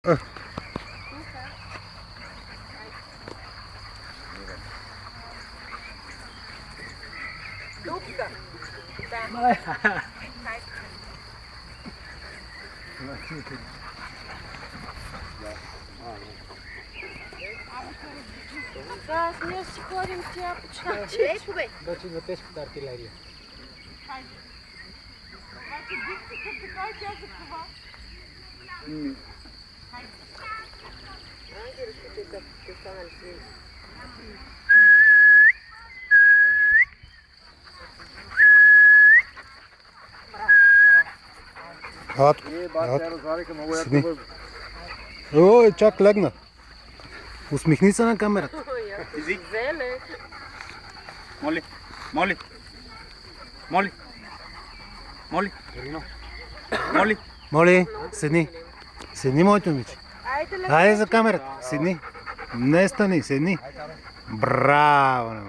Тук-ка. Да. Да, ние си ходим тя почти. Леко бе. Да, че идва тежката артилерия. Обаче дикцата така тя за това. Айде, разкачай как ще останали свини. Седни. Ой, чак легна. Усмихни се на камерата. Вземе. Моли, моли, моли, моли, моли. Моли, седни. Седни, моето момиче. Айде за камерата. Седни. Не стани, седни. Браво, не